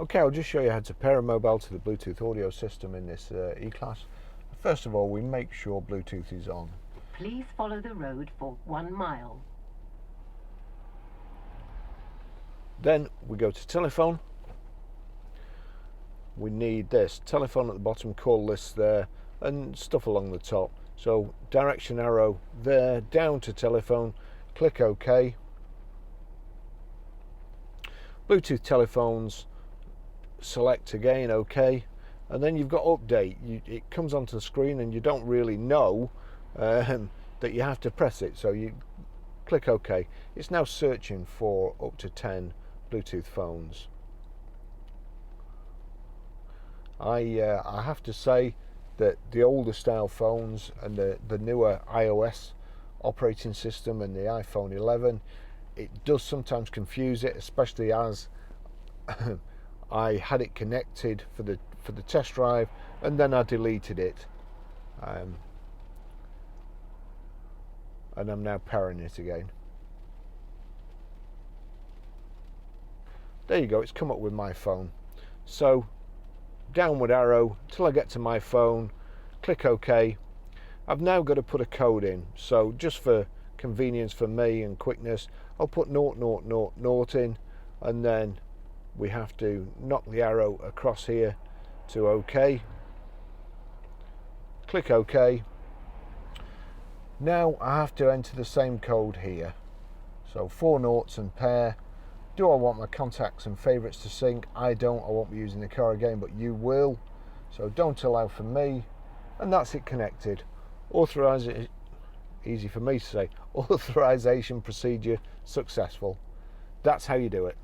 Okay, I'll just show you how to pair a mobile to the Bluetooth audio system in this E-Class. First of all, we make sure Bluetooth is on. Please follow the road for 1 mile. Then we go to telephone. We need this telephone at the bottom, call list there, and stuff along the top. So direction arrow there, down to telephone, click OK. Bluetooth telephones, select again, OK, and then you've got update. It comes onto the screen and you don't really know that you have to press it, so you click OK. It's now searching for up to 10 Bluetooth phones. I have to say that the older style phones and the newer iOS operating system and the iPhone 11, it does sometimes confuse it, especially as I had it connected for the test drive and then I deleted it, and I'm now pairing it again. There you go, it's come up with my phone. So downward arrow till I get to my phone, click OK. I've now got to put a code in, so just for convenience for me and quickness, I'll put 0000 in, and then we have to knock the arrow across here to OK. Click OK. Now I have to enter the same code here, so 4 noughts and pair. Do I want my contacts and favourites to sync? I don't. I won't be using the car again, but you will. So don't allow for me, and that's it connected. Authorize it. Easy for me to say. Authorization procedure successful. That's how you do it.